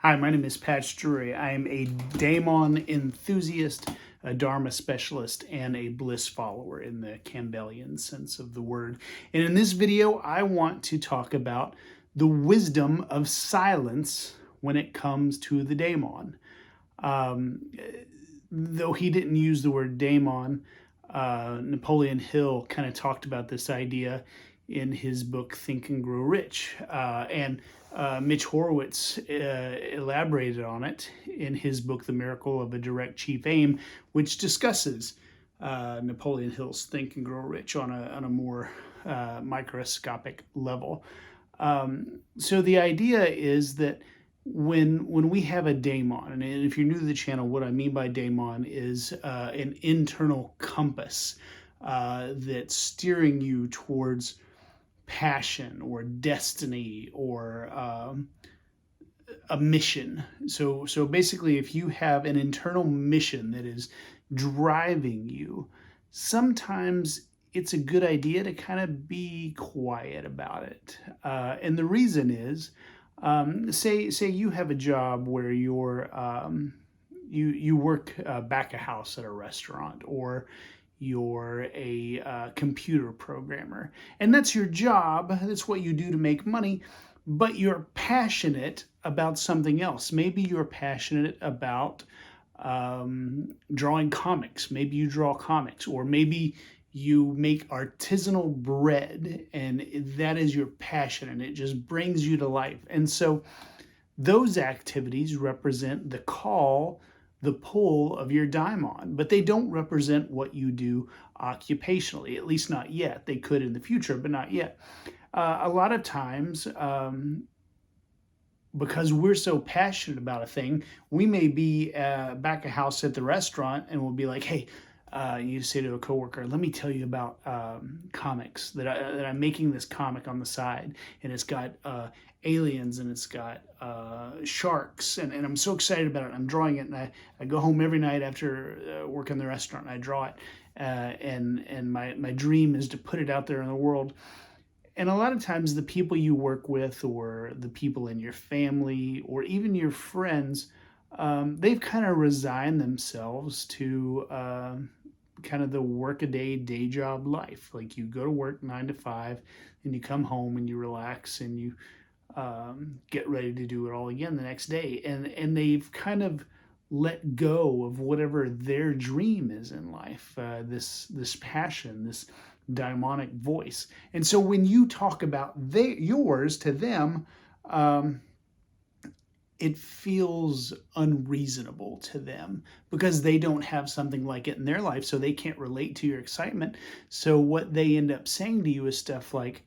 Hi, my name is Drury. I am a Daimon enthusiast, a Dharma specialist, and a bliss follower in the Campbellian sense of the word. And in this video, I want to talk about the wisdom of silence when it comes to the Daimon. Though he didn't use the word daemon, Napoleon Hill kind of talked about this idea in his book Think and Grow Rich. And Mitch Horowitz elaborated on it in his book The Miracle of a Direct Chief Aim, which discusses Napoleon Hill's Think and Grow Rich on a more microscopic level. So the idea is that when we have a daemon, and if you're new to the channel, what I mean by daemon is an internal compass that's steering you towards passion or destiny or a mission. So basically, if you have an internal mission that is driving you, sometimes it's a good idea to kind of be quiet about it. And the reason is, say you have a job where you work back a house at a restaurant, or you're a computer programmer, and that's your job. That's what you do to make money. But you're passionate about something else. Maybe you're passionate about drawing comics. Maybe you draw comics, or maybe you make artisanal bread, and that is your passion, and it just brings you to life. And so those activities represent the call, the pull of your daimon, but they don't represent what you do occupationally, at least not yet. They could in the future, but not yet. A lot of times, because we're so passionate about a thing, we may be back a house at the restaurant, and we'll be like, hey, you say to a coworker, let me tell you about comics, that I'm making this comic on the side, and it's got aliens, and it's got sharks, and I'm so excited about it. I'm drawing it, and I go home every night after work in the restaurant, and I draw it, and my dream is to put it out there in the world. And a lot of times the people you work with, or the people in your family, or even your friends, they've kind of resigned themselves to kind of the workaday day job life. Like, you go to work 9 to 5, and you come home and you relax, and you get ready to do it all again the next day. And they've kind of let go of whatever their dream is in life, this passion, this daimonic voice. And so when you talk about yours to them, it feels unreasonable to them, because they don't have something like it in their life, so they can't relate to your excitement. So what they end up saying to you is stuff like,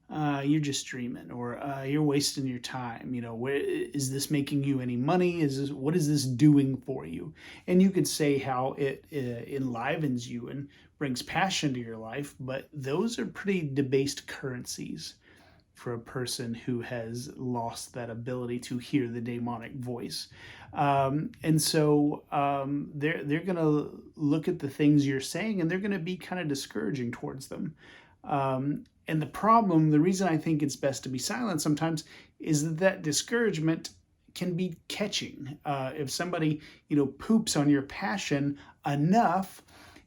you're just dreaming, or you're wasting your time. Is this making you any money? What is this doing for you? And you could say how it enlivens you and brings passion to your life, but those are pretty debased currencies for a person who has lost that ability to hear the daimonic voice. And so they're going to look at the things you're saying, and they're going to be kind of discouraging towards them. And the reason I think it's best to be silent sometimes, is that discouragement can be catching. If somebody, poops on your passion enough,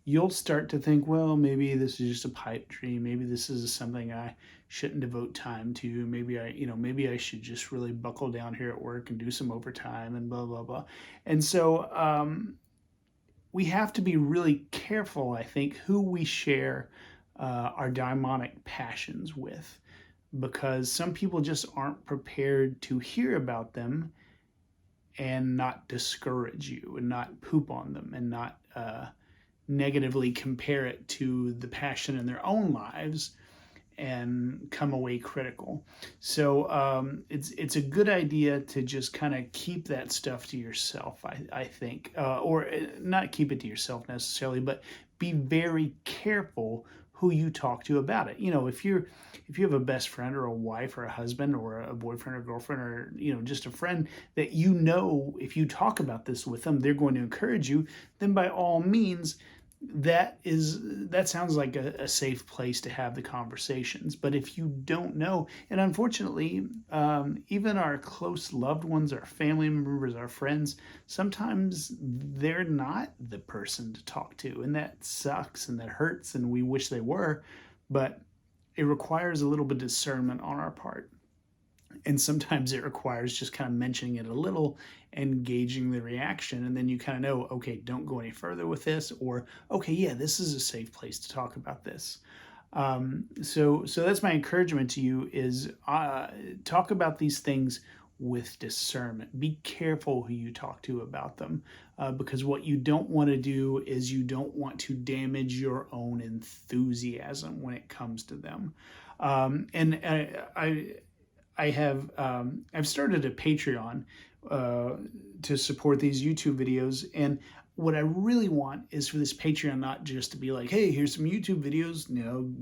you'll start to think, well, maybe this is just a pipe dream. Maybe this is something I shouldn't devote time to. Maybe I should just really buckle down here at work and do some overtime and blah, blah, blah. And so we have to be really careful, I think, who we share our daimonic passions with, because some people just aren't prepared to hear about them and not discourage you, and not poop on them, and not negatively compare it to the passion in their own lives and come away critical. So it's a good idea to just kind of keep that stuff to yourself, I think, or not keep it to yourself necessarily, but be very careful who you talk to about it. If you have a best friend, or a wife, or a husband, or a boyfriend or girlfriend, or just a friend that if you talk about this with them, they're going to encourage you, then by all means, that sounds like a safe place to have the conversations. But if you don't know, and unfortunately, even our close loved ones, our family members, our friends, sometimes they're not the person to talk to, and that sucks and that hurts, and we wish they were. But it requires a little bit of discernment on our part. And sometimes it requires just kind of mentioning it a little and gauging the reaction, and then you kind of know, okay, don't go any further with this, or okay, yeah, this is a safe place to talk about this. So that's my encouragement to you: is talk about these things with discernment. Be careful who you talk to about them, because what you don't want to do is you don't want to damage your own enthusiasm when it comes to them. And I have I've started a Patreon uh, to support these YouTube videos, and what I really want is for this Patreon not just to be like, hey, here's some YouTube videos,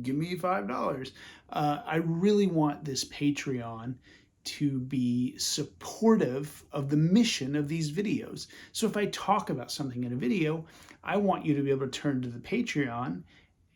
give me $5. I really want this Patreon to be supportive of the mission of these videos. So if I talk about something in a video, I want you to be able to turn to the Patreon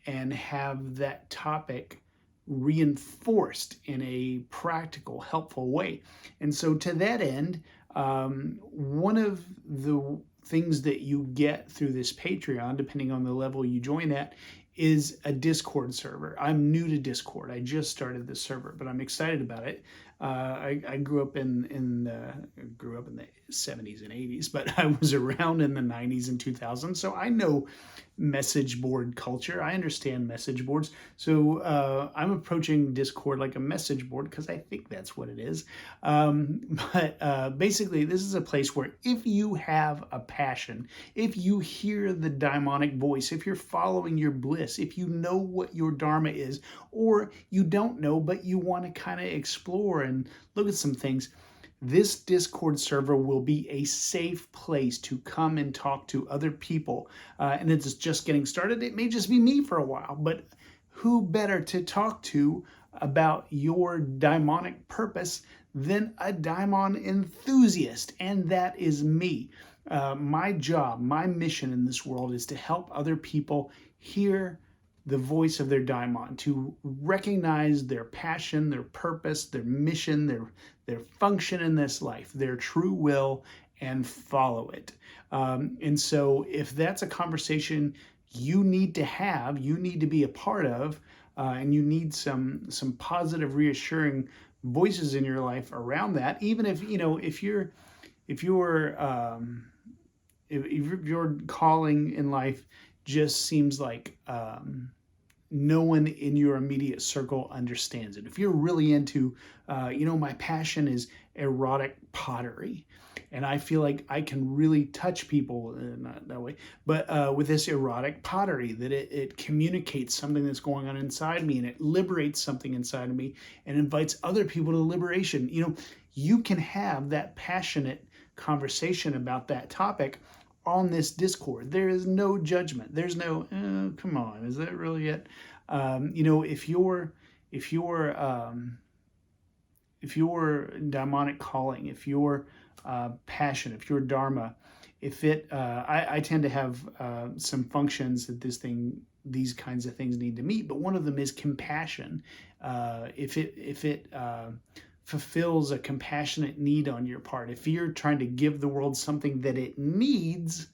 and have that topic reinforced in a practical, helpful way. And so, to that end, one of the things that you get through this Patreon, depending on the level you join at, is a Discord server. I'm new to Discord. I just started this server, but I'm excited about it. I grew up in the 70s and 80s, but I was around in the 90s and 2000s, so I know message board culture. I understand message boards. So I'm approaching Discord like a message board because I think that's what it is. But basically, this is a place where if you have a passion, if you hear the daimonic voice, if you're following your bliss, if you know what your dharma is, or you don't know but you want to kind of explore and look at some things, this Discord server will be a safe place to come and talk to other people. And it's just getting started. It may just be me for a while, but who better to talk to about your daimonic purpose than a daimon enthusiast? And that is me. My job, my mission in this world is to help other people hear the voice of their daimon, to recognize their passion, their purpose, their mission, their function in this life, their true will, and follow it. And so, if that's a conversation you need to have, you need to be a part of, and you need some positive, reassuring voices in your life around that, even if if your calling in life just seems like no one in your immediate circle understands it. If you're really into, my passion is erotic pottery, and I feel like I can really touch people, not that way, but with this erotic pottery, that it communicates something that's going on inside me, and it liberates something inside of me, and invites other people to liberation. You can have that passionate conversation about that topic on this Discord. There is no judgment. There's no, come on, is that really it? If your demonic calling, if your passion, if your dharma, if it, I tend to have some functions that these kinds of things need to meet, but one of them is compassion. If it fulfills a compassionate need on your part, if you're trying to give the world something that it needs,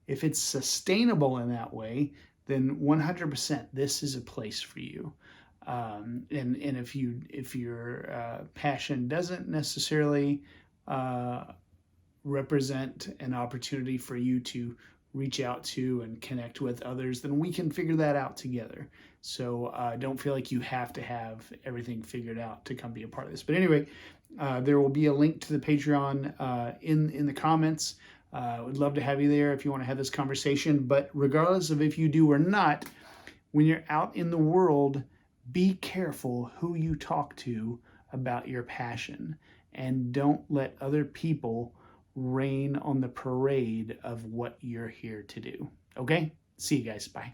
if it's sustainable in that way, then 100% this is a place for you. And if your passion doesn't necessarily represent an opportunity for you to reach out to and connect with others, then we can figure that out together. So don't feel like you have to have everything figured out to come be a part of this. But anyway, there will be a link to the Patreon in the comments. Would love to have you there if you want to have this conversation. But regardless of if you do or not, when you're out in the world, be careful who you talk to about your passion, and don't let other people rain on the parade of what you're here to do. Okay? See you guys. Bye.